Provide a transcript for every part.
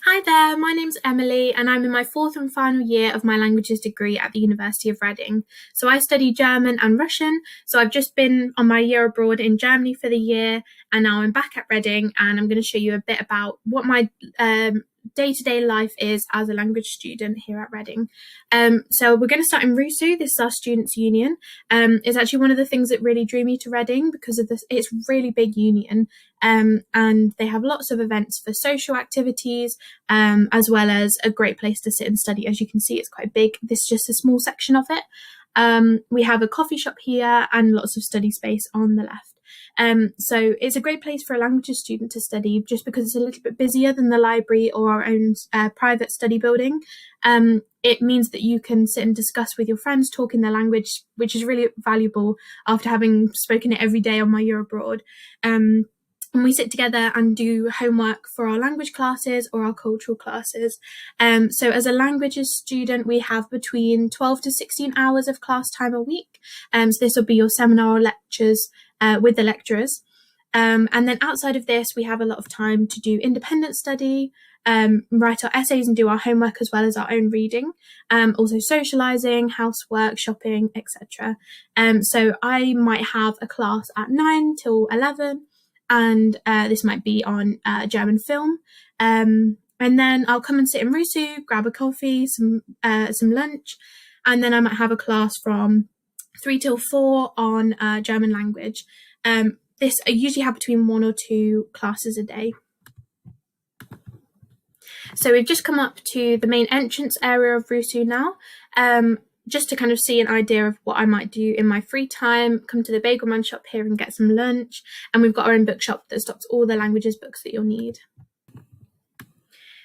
Hi there, my name's Emily, and I'm in my fourth and final year of my languages degree at the University of Reading. So I study German and Russian. So I've just been on my year abroad in Germany for the year, and now I'm back at Reading, and I'm going to show you a bit about what my day-to-day life is as a language student here at Reading. So we're going to start in RUSU. This is our students' union. It's actually one of the things that really drew me to Reading because of this. It's a really big union, and they have lots of events for social activities, as well as a great place to sit and study. As you can see, it's quite big. This is just a small section of it. We have a coffee shop here and lots of study space on the left. So it's a great place for a languages student to study just because it's a little bit busier than the library or our own private study building. It means that you can sit and discuss with your friends, talk in their language, which is really valuable after having spoken it every day on my year abroad. And we sit together and do homework for our language classes or our cultural classes. So as a languages student, we have between 12 to 16 hours of class time a week. So this will be your seminar or lectures with the lecturers. And then outside of this, we have a lot of time to do independent study, write our essays and do our homework as well as our own reading, also socialising, housework, shopping, etc. So I might have a class at 9 till 11, and this might be on German film. And then I'll come and sit in RUSU, grab a coffee, some lunch, and then I might have a class from 3 till 4 on German language. This I usually have between 1 or 2 classes a day. So we've just come up to the main entrance area of RUSU now, just to kind of see an idea of what I might do in my free time. Come to the Bagelman shop here and get some lunch, and we've got our own bookshop that stocks all the languages books that you'll need.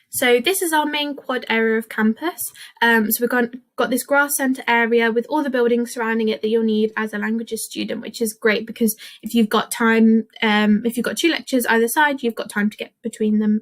So this is our main quad area of campus. So we've got this grass centre area with all the buildings surrounding it that you'll need as a languages student, which is great because if you've got time, if you've got 2 lectures either side, you've got time to get between them.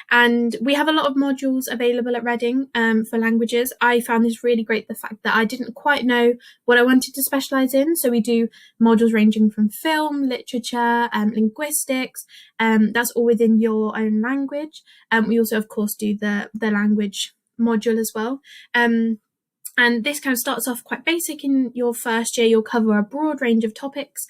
And we have a lot of modules available at Reading for languages. I found this really great, the fact that I didn't quite know what I wanted to specialise in. So we do modules ranging from film, literature, linguistics. That's all within your own language. We also, of course, do the language module as well. And this kind of starts off quite basic in your first year. You'll cover a broad range of topics.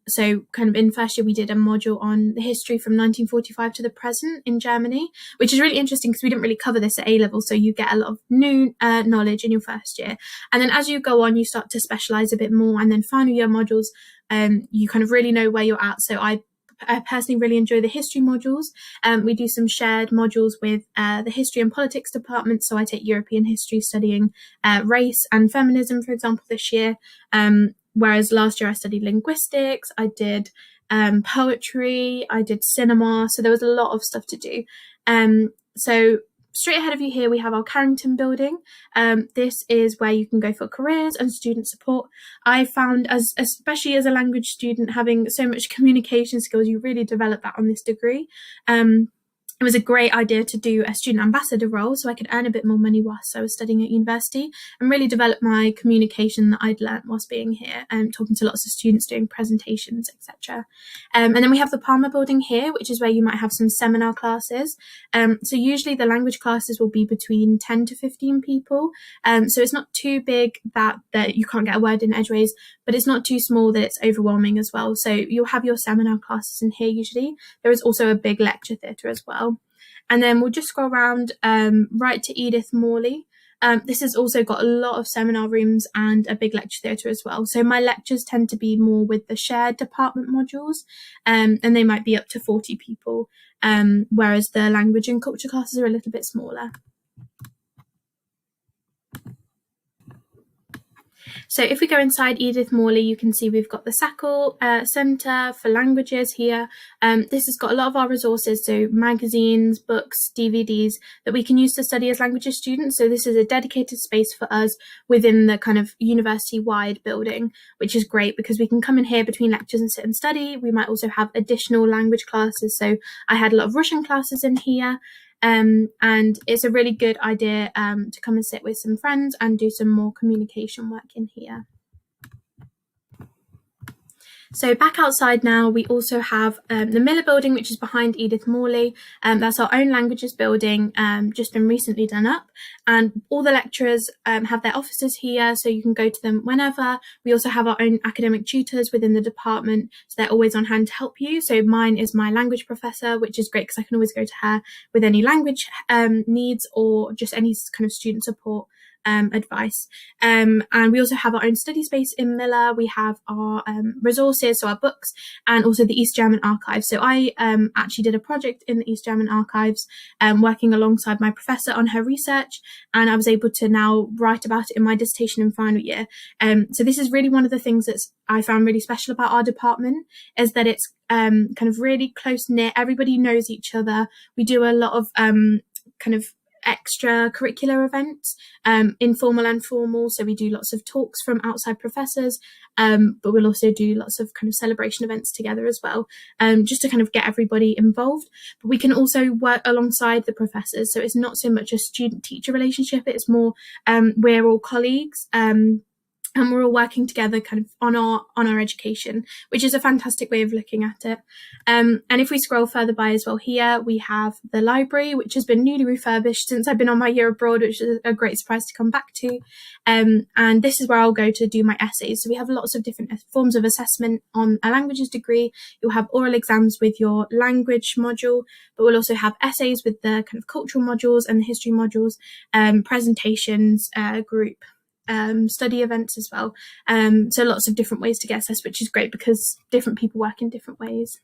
So kind of in first year, we did a module on the history from 1945 to the present in Germany, which is really interesting because we didn't really cover this at A-level. So you get a lot of new knowledge in your first year. And then as you go on, you start to specialise a bit more. And then final year modules, you kind of really know where you're at. So I personally really enjoy the history modules. We do some shared modules with the history and politics department. So I take European history, studying race and feminism, for example, this year. Whereas last year I studied linguistics, I did poetry, I did cinema. So there was a lot of stuff to do. So straight ahead of you here, we have our Carrington building. This is where you can go for careers and student support. I found, especially as a language student, having so much communication skills, you really develop that on this degree. It was a great idea to do a student ambassador role so I could earn a bit more money whilst I was studying at university and really develop my communication that I'd learnt whilst being here and talking to lots of students, doing presentations, etc. And then we have the Palmer building here, which is where you might have some seminar classes. So usually the language classes will be between 10 to 15 people. So it's not too big that you can't get a word in edgeways, but it's not too small that it's overwhelming as well. So you'll have your seminar classes in here usually. There is also a big lecture theatre as well. And then we'll just scroll around right to Edith Morley. This has also got a lot of seminar rooms and a big lecture theatre as well. So my lectures tend to be more with the shared department modules, and they might be up to 40 people, whereas the language and culture classes are a little bit smaller. So if we go inside Edith Morley, you can see we've got the Sackle Centre for Languages here. This has got a lot of our resources, so magazines, books, DVDs that we can use to study as languages students. So this is a dedicated space for us within the kind of university-wide building, which is great because we can come in here between lectures and sit and study. We might also have additional language classes. So I had a lot of Russian classes in here. And it's a really good idea to come and sit with some friends and do some more communication work in here. So back outside now, we also have the Miller building, which is behind Edith Morley. That's our own languages building, just been recently done up. And all the lecturers have their offices here, so you can go to them whenever. We also have our own academic tutors within the department, so they're always on hand to help you. So mine is my language professor, which is great because I can always go to her with any language needs or just any kind of student support advice. And we also have our own study space in Miller. We have our resources, so our books, and also the East German Archives. So I actually did a project in the East German Archives, working alongside my professor on her research, and I was able to now write about it in my dissertation in final year. So this is really one of the things that I found really special about our department, is that it's kind of really close knit. Everybody knows each other. We do a lot of kind of extracurricular events, informal and formal. So we do lots of talks from outside professors, but we'll also do lots of kind of celebration events together as well, just to kind of get everybody involved. But we can also work alongside the professors. So it's not so much a student-teacher relationship. It's more we're all colleagues. And we're all working together kind of on our education, which is a fantastic way of looking at it. And if we scroll further by as well here, we have the library, which has been newly refurbished since I've been on my year abroad, which is a great surprise to come back to. And this is where I'll go to do my essays. So we have lots of different forms of assessment on a languages degree. You'll have oral exams with your language module, but we'll also have essays with the kind of cultural modules and the history modules, presentations, group study events as well. So lots of different ways to get assessed, which is great because different people work in different ways.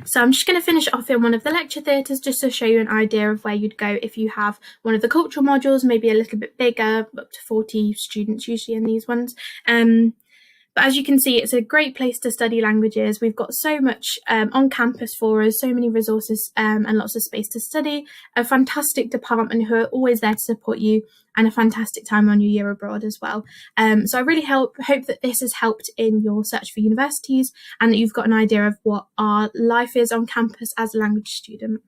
So I'm just going to finish off in one of the lecture theatres just to show you an idea of where you'd go if you have one of the cultural modules, maybe a little bit bigger, up to 40 students usually in these ones. But as you can see, it's a great place to study languages. We've got so much on campus for us, so many resources and lots of space to study, a fantastic department who are always there to support you, and a fantastic time on your year abroad as well. So I really hope that this has helped in your search for universities and that you've got an idea of what our life is on campus as a language student.